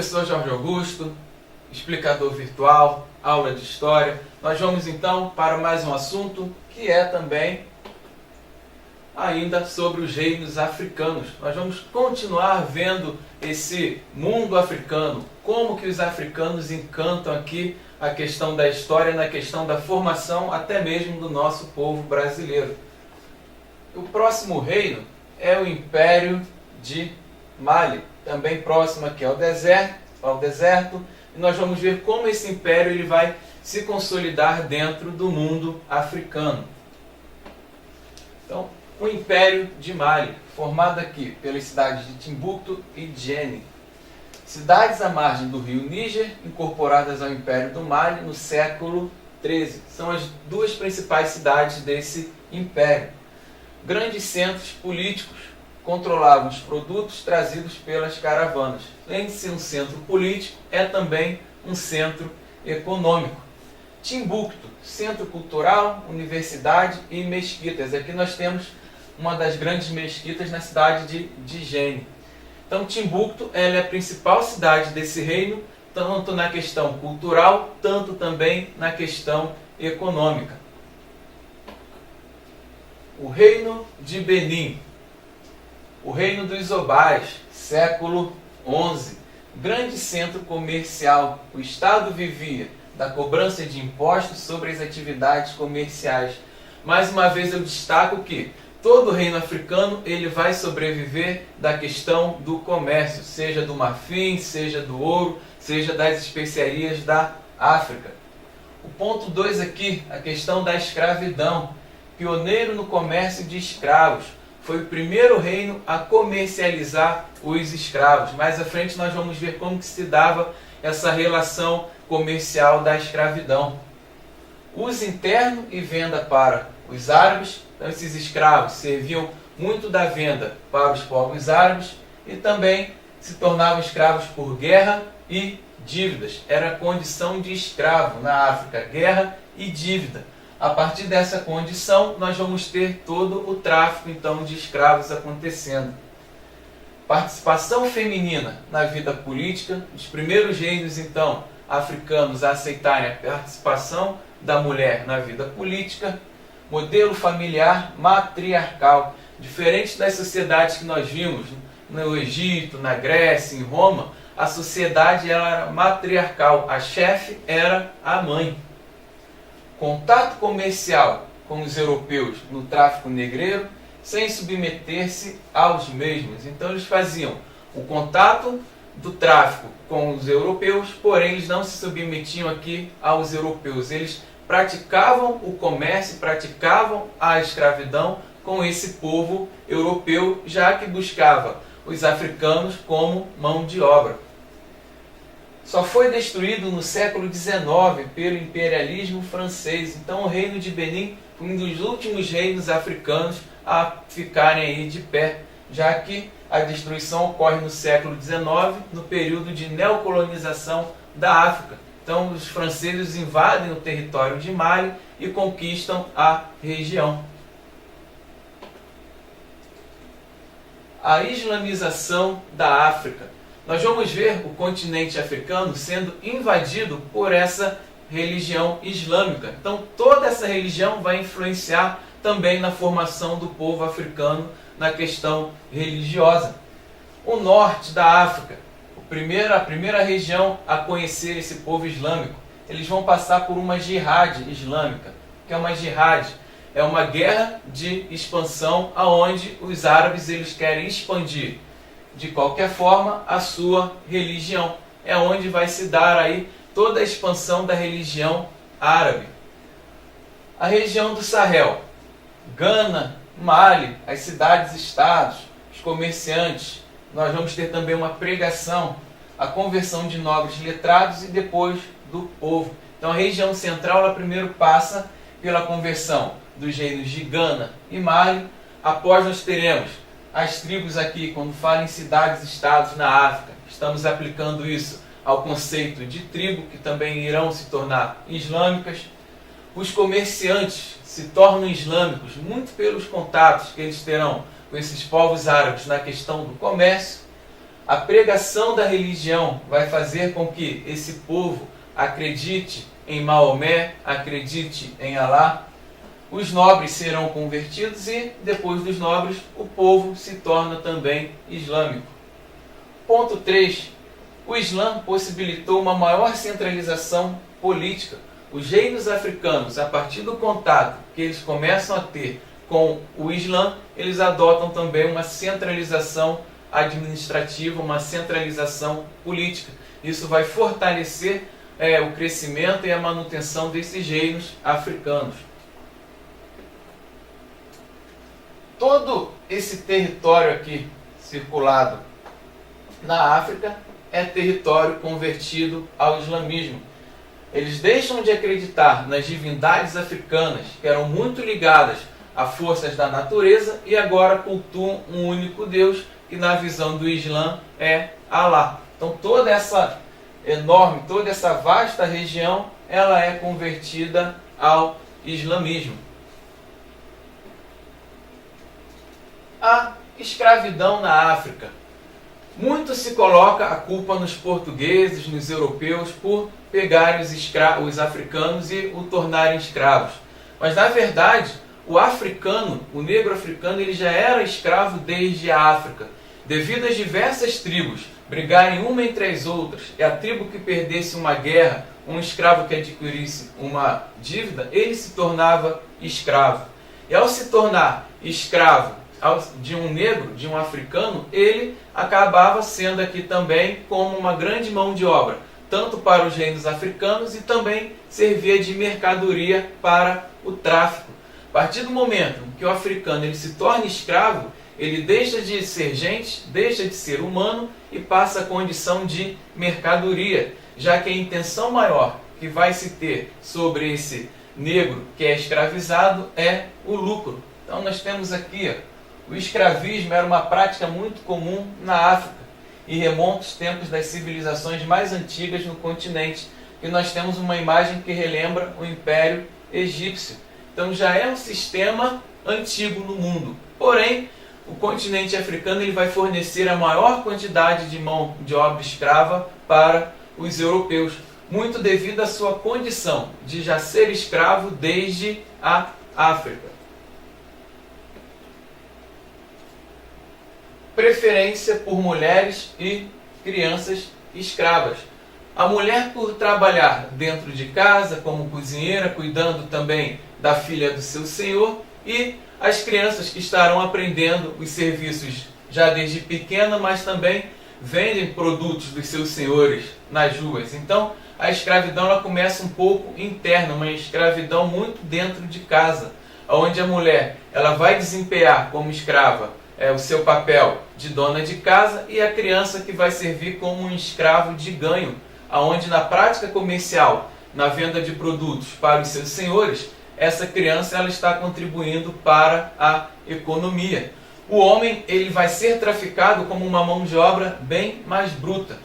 professor Jorge Augusto, explicador virtual, aula de História. Nós vamos então para mais um assunto que é também ainda sobre os reinos africanos. Nós vamos continuar vendo esse mundo africano, como que os africanos encantam aqui a questão da história, na questão da formação até mesmo do nosso povo brasileiro. O próximo reino é o Império de Mali, também próximo aqui ao deserto, e nós vamos ver como esse império ele vai se consolidar dentro do mundo africano. Então, o Império de Mali, formado aqui pelas cidades de Timbuktu e Djenné, cidades à margem do rio Níger, incorporadas ao Império do Mali no século XIII. São as duas principais cidades desse império. Grandes centros políticos controlavam os produtos trazidos pelas caravanas. Além de ser um centro político, é também um centro econômico. Timbuktu, centro cultural, universidade e mesquitas. Aqui nós temos uma das grandes mesquitas na cidade de Djenné. Então, Timbuktu ela é a principal cidade desse reino, tanto na questão cultural, tanto também na questão econômica. O reino de Benin, o reino dos Obás, século XI, grande centro comercial. O Estado vivia da cobrança de impostos sobre as atividades comerciais. Mais uma vez eu destaco que todo reino africano ele vai sobreviver da questão do comércio, seja do marfim, seja do ouro, seja das especiarias da África. O ponto 2 aqui, a questão da escravidão. Pioneiro no comércio de escravos. Foi o primeiro reino a comercializar os escravos. Mais à frente nós vamos ver como que se dava essa relação comercial da escravidão. Uso interno e venda para os árabes. Então esses escravos serviam muito da venda para os povos árabes e também se tornavam escravos por guerra e dívidas. Era a condição de escravo na África, guerra e dívida. A partir dessa condição, nós vamos ter todo o tráfico então de escravos acontecendo. Participação feminina na vida política, os primeiros reinos então africanos a aceitarem a participação da mulher na vida política. Modelo familiar matriarcal, diferente das sociedades que nós vimos no Egito, na Grécia, em Roma, a sociedade ela era matriarcal, a chefe era a mãe. Contato comercial com os europeus no tráfico negreiro, sem submeter-se aos mesmos. Então eles faziam o contato do tráfico com os europeus, porém eles não se submetiam aqui aos europeus. Eles praticavam o comércio, praticavam a escravidão com esse povo europeu, já que buscava os africanos como mão de obra. Só foi destruído no século XIX pelo imperialismo francês. Então o reino de Benin foi um dos últimos reinos africanos a ficarem aí de pé, já que a destruição ocorre no século XIX, no período de neocolonização da África. Então os franceses invadem o território de Mali e conquistam a região. A islamização da África. Nós vamos ver o continente africano sendo invadido por essa religião islâmica. Então toda essa religião vai influenciar também na formação do povo africano na questão religiosa. O norte da África, a primeira região a conhecer esse povo islâmico. Eles vão passar por uma jihad islâmica. O que é uma jihad? É uma guerra de expansão aonde os árabes eles querem expandir de qualquer forma a sua religião. É onde vai se dar aí toda a expansão da religião árabe. A região do Sahel, Gana, Mali, as cidades-estados, os comerciantes. Nós vamos ter também uma pregação, a conversão de nobres letrados e depois do povo. Então a região central ela primeiro passa pela conversão dos reinos de Gana e Mali. Após nós teremos as tribos aqui, quando falam em cidades-estados na África, estamos aplicando isso ao conceito de tribo, que também irão se tornar islâmicas. Os comerciantes se tornam islâmicos muito pelos contatos que eles terão com esses povos árabes na questão do comércio. A pregação da religião vai fazer com que esse povo acredite em Maomé, acredite em Alá. Os nobres serão convertidos e, depois dos nobres, o povo se torna também islâmico. Ponto 3. O Islã possibilitou uma maior centralização política. Os reinos africanos, a partir do contato que eles começam a ter com o Islã, eles adotam também uma centralização administrativa, uma centralização política. Isso vai fortalecer o crescimento e a manutenção desses reinos africanos. Todo esse território aqui circulado na África é território convertido ao islamismo. Eles deixam de acreditar nas divindades africanas, que eram muito ligadas a forças da natureza, e agora cultuam um único Deus, que na visão do Islã é Alá. Então toda essa toda essa vasta região, ela é convertida ao islamismo. A escravidão na África. Muito se coloca a culpa nos portugueses, nos europeus, por pegarem os africanos e o tornarem escravos. Mas na verdade, o africano, o negro africano, ele já era escravo desde a África. Devido às diversas tribos brigarem uma entre as outras, e a tribo que perdesse uma guerra, um escravo que adquirisse uma dívida, ele se tornava escravo. E ao se tornar escravo de um negro, de um africano, ele acabava sendo aqui também como uma grande mão de obra, tanto para os reinos africanos e também servia de mercadoria para o tráfico. A partir do momento que o africano ele se torna escravo, ele deixa de ser gente, deixa de ser humano e passa a condição de mercadoria, já que a intenção maior que vai se ter sobre esse negro que é escravizado é o lucro. Então nós temos aqui, o escravismo era uma prática muito comum na África e remonta aos tempos das civilizações mais antigas no continente, que nós temos uma imagem que relembra o Império Egípcio. Então já é um sistema antigo no mundo. Porém, o continente africano ele vai fornecer a maior quantidade de mão de obra escrava para os europeus, muito devido à sua condição de já ser escravo desde a África. Preferência por mulheres e crianças escravas. A mulher por trabalhar dentro de casa como cozinheira, cuidando também da filha do seu senhor, e as crianças que estarão aprendendo os serviços já desde pequena, mas também vendem produtos dos seus senhores nas ruas. Então a escravidão ela começa um pouco interna, uma escravidão muito dentro de casa, onde a mulher ela vai desempenhar como escrava o seu papel de dona de casa, e a criança que vai servir como um escravo de ganho, onde na prática comercial, na venda de produtos para os seus senhores, essa criança ela está contribuindo para a economia. O homem ele vai ser traficado como uma mão de obra bem mais bruta.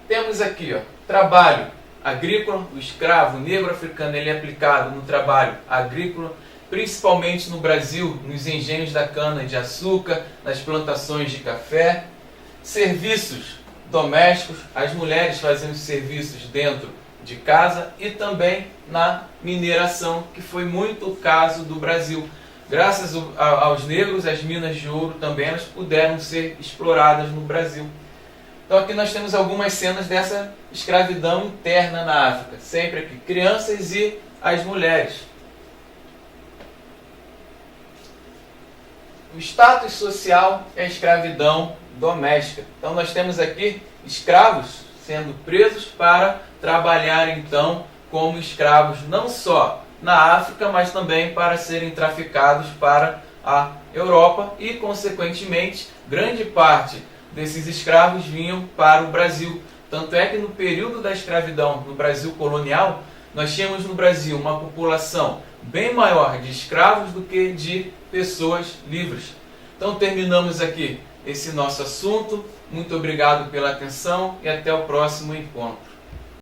Temos aqui trabalho agrícola. O escravo negro africano ele é aplicado no trabalho agrícola, principalmente no Brasil, nos engenhos da cana-de-açúcar, nas plantações de café. Serviços domésticos, as mulheres fazem os serviços dentro de casa, e também na mineração, que foi muito o caso do Brasil. Graças aos negros, as minas de ouro também elas puderam ser exploradas no Brasil. Então aqui nós temos algumas cenas dessa escravidão interna na África. Sempre aqui, crianças e as mulheres. O status social é a escravidão doméstica. Então nós temos aqui escravos sendo presos para trabalhar então como escravos não só na África, mas também para serem traficados para a Europa, e consequentemente grande parte desses escravos vinham para o Brasil. Tanto é que no período da escravidão no Brasil colonial, nós tínhamos no Brasil uma população bem maior de escravos do que de pessoas livres. Então terminamos aqui esse nosso assunto. Muito obrigado pela atenção e até o próximo encontro.